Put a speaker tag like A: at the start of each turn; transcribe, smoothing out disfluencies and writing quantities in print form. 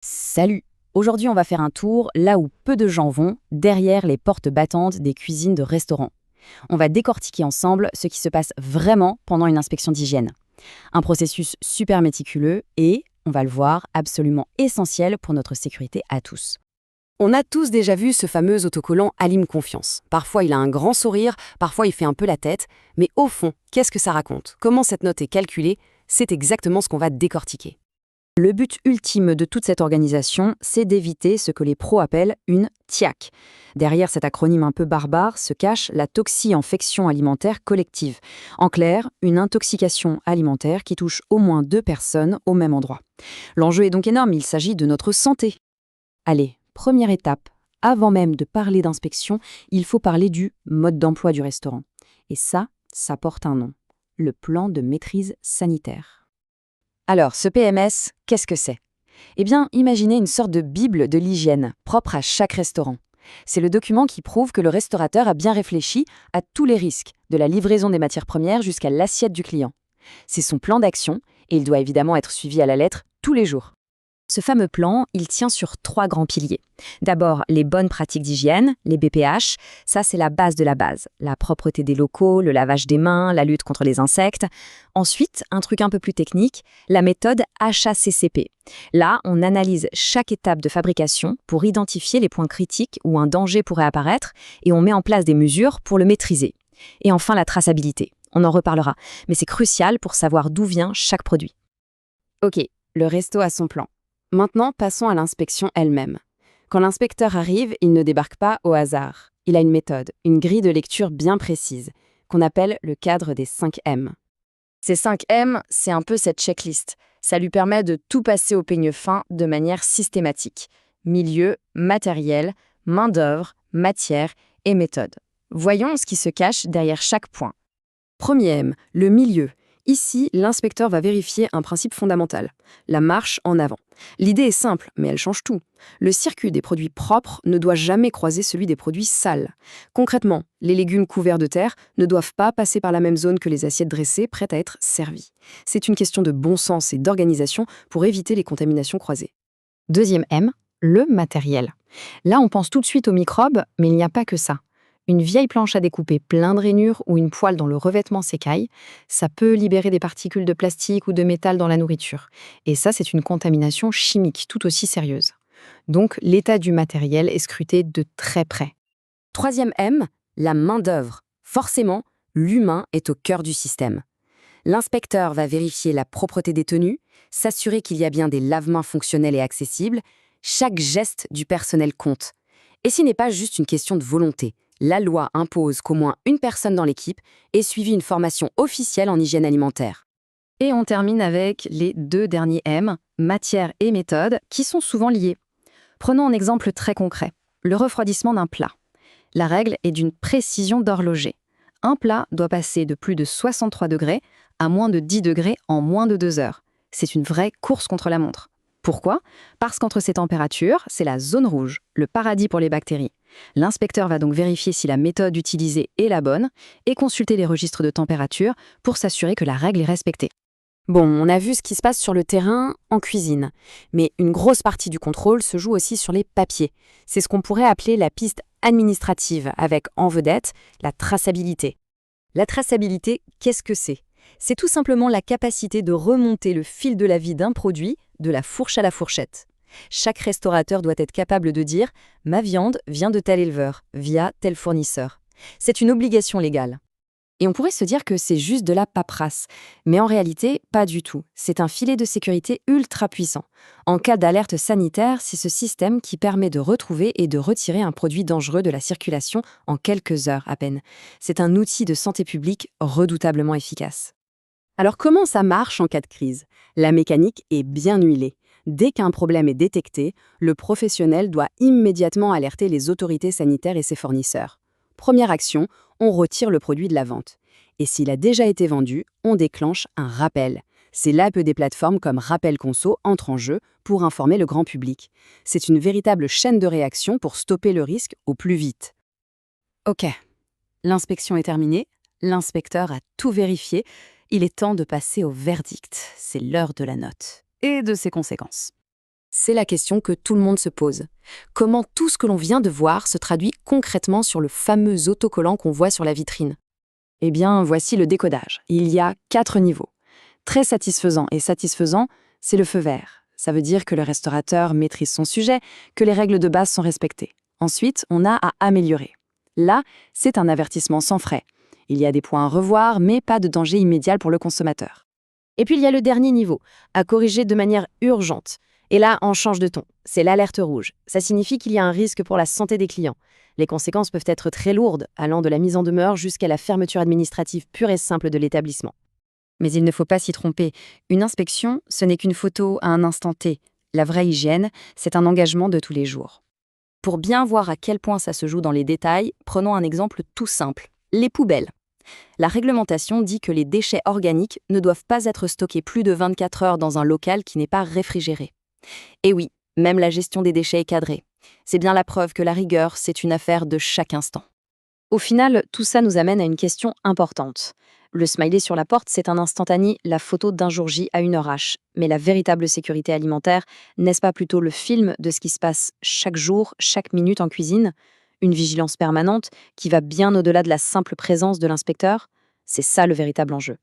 A: Salut! Aujourd'hui, on va faire un tour là où peu de gens vont, derrière les portes battantes des cuisines de restaurants. On va décortiquer ensemble ce qui se passe vraiment pendant une inspection d'hygiène. Un processus super méticuleux et, on va le voir, absolument essentiel pour notre sécurité à tous.
B: On a tous déjà vu ce fameux autocollant Alim Confiance. Parfois il a un grand sourire, parfois il fait un peu la tête, mais au fond, qu'est-ce que ça raconte? Comment cette note est calculée? C'est exactement ce qu'on va décortiquer.
A: Le but ultime de toute cette organisation, c'est d'éviter ce que les pros appellent une TIAC. Derrière cet acronyme un peu barbare se cache la toxi-infection alimentaire collective. En clair, une intoxication alimentaire qui touche au moins 2 personnes au même endroit. L'enjeu est donc énorme, il s'agit de notre santé. Allez, première étape, avant même de parler d'inspection, il faut parler du mode d'emploi du restaurant. Et ça porte un nom, le plan de maîtrise sanitaire. Alors, ce PMS, qu'est-ce que c'est? Eh bien, imaginez une sorte de bible de l'hygiène, propre à chaque restaurant. C'est le document qui prouve que le restaurateur a bien réfléchi à tous les risques, de la livraison des matières premières jusqu'à l'assiette du client. C'est son plan d'action, et il doit évidemment être suivi à la lettre tous les jours. Ce fameux plan, il tient sur 3 grands piliers. D'abord, les bonnes pratiques d'hygiène, les BPH. Ça, c'est la base de la base. La propreté des locaux, le lavage des mains, la lutte contre les insectes. Ensuite, un truc un peu plus technique, la méthode HACCP. Là, on analyse chaque étape de fabrication pour identifier les points critiques où un danger pourrait apparaître et on met en place des mesures pour le maîtriser. Et enfin, la traçabilité. On en reparlera, mais c'est crucial pour savoir d'où vient chaque produit.
B: Ok, le resto a son plan. Maintenant, passons à l'inspection elle-même. Quand l'inspecteur arrive, il ne débarque pas au hasard. Il a une méthode, une grille de lecture bien précise, qu'on appelle le cadre des 5 M. Ces 5 M, c'est un peu cette checklist. Ça lui permet de tout passer au peigne fin de manière systématique. Milieu, matériel, main-d'œuvre, matière et méthode. Voyons ce qui se cache derrière chaque point. Premier M, le milieu. Ici, l'inspecteur va vérifier un principe fondamental, la marche en avant. L'idée est simple, mais elle change tout. Le circuit des produits propres ne doit jamais croiser celui des produits sales. Concrètement, les légumes couverts de terre ne doivent pas passer par la même zone que les assiettes dressées prêtes à être servies. C'est une question de bon sens et d'organisation pour éviter les contaminations croisées.
A: Deuxième M, le matériel. Là, on pense tout de suite aux microbes, mais il n'y a pas que ça. Une vieille planche à découper plein de rainures ou une poêle dont le revêtement s'écaille, ça peut libérer des particules de plastique ou de métal dans la nourriture. Et ça, c'est une contamination chimique tout aussi sérieuse. Donc, l'état du matériel est scruté de très près.
B: Troisième M, la main-d'œuvre. Forcément, l'humain est au cœur du système. L'inspecteur va vérifier la propreté des tenues, s'assurer qu'il y a bien des lave-mains fonctionnels et accessibles. Chaque geste du personnel compte. Et ce n'est pas juste une question de volonté. La loi impose qu'au moins une personne dans l'équipe ait suivi une formation officielle en hygiène alimentaire.
A: Et on termine avec les 2 derniers M, matière et méthode, qui sont souvent liés. Prenons un exemple très concret, le refroidissement d'un plat. La règle est d'une précision d'horloger. Un plat doit passer de plus de 63 degrés à moins de 10 degrés en moins de 2 heures. C'est une vraie course contre la montre. Pourquoi? Parce qu'entre ces températures, c'est la zone rouge, le paradis pour les bactéries. L'inspecteur va donc vérifier si la méthode utilisée est la bonne et consulter les registres de température pour s'assurer que la règle est respectée.
B: Bon, on a vu ce qui se passe sur le terrain, en cuisine. Mais une grosse partie du contrôle se joue aussi sur les papiers. C'est ce qu'on pourrait appeler la piste administrative, avec en vedette la traçabilité. La traçabilité, qu'est-ce que c'est? C'est tout simplement la capacité de remonter le fil de la vie d'un produit de la fourche à la fourchette. Chaque restaurateur doit être capable de dire « ma viande vient de tel éleveur, via tel fournisseur ». C'est une obligation légale. Et on pourrait se dire que c'est juste de la paperasse. Mais en réalité, pas du tout. C'est un filet de sécurité ultra puissant. En cas d'alerte sanitaire, c'est ce système qui permet de retrouver et de retirer un produit dangereux de la circulation en quelques heures à peine. C'est un outil de santé publique redoutablement efficace. Alors comment ça marche en cas de crise? La mécanique est bien huilée. Dès qu'un problème est détecté, le professionnel doit immédiatement alerter les autorités sanitaires et ses fournisseurs. Première action, on retire le produit de la vente. Et s'il a déjà été vendu, on déclenche un rappel. C'est là que des plateformes comme Rappel Conso entrent en jeu pour informer le grand public. C'est une véritable chaîne de réaction pour stopper le risque au plus vite. Ok, l'inspection est terminée, l'inspecteur a tout vérifié, il est temps de passer au verdict. C'est l'heure de la note et de ses conséquences. C'est la question que tout le monde se pose. Comment tout ce que l'on vient de voir se traduit concrètement sur le fameux autocollant qu'on voit sur la vitrine?
A: Eh bien, voici le décodage. Il y a 4 niveaux. Très satisfaisant et satisfaisant, c'est le feu vert. Ça veut dire que le restaurateur maîtrise son sujet, que les règles de base sont respectées. Ensuite, on a à améliorer. Là, c'est un avertissement sans frais. Il y a des points à revoir, mais pas de danger immédiat pour le consommateur.
B: Et puis il y a le dernier niveau, à corriger de manière urgente. Et là, on change de ton. C'est l'alerte rouge. Ça signifie qu'il y a un risque pour la santé des clients. Les conséquences peuvent être très lourdes, allant de la mise en demeure jusqu'à la fermeture administrative pure et simple de l'établissement.
A: Mais il ne faut pas s'y tromper. Une inspection, ce n'est qu'une photo à un instant T. La vraie hygiène, c'est un engagement de tous les jours. Pour bien voir à quel point ça se joue dans les détails, prenons un exemple tout simple. Les poubelles. La réglementation dit que les déchets organiques ne doivent pas être stockés plus de 24 heures dans un local qui n'est pas réfrigéré. Et oui, même la gestion des déchets est cadrée. C'est bien la preuve que la rigueur, c'est une affaire de chaque instant. Au final, tout ça nous amène à une question importante. Le smiley sur la porte, c'est un instantané, la photo d'un jour J à une heure H. Mais la véritable sécurité alimentaire, n'est-ce pas plutôt le film de ce qui se passe chaque jour, chaque minute en cuisine? Une vigilance permanente qui va bien au-delà de la simple présence de l'inspecteur? C'est ça le véritable enjeu.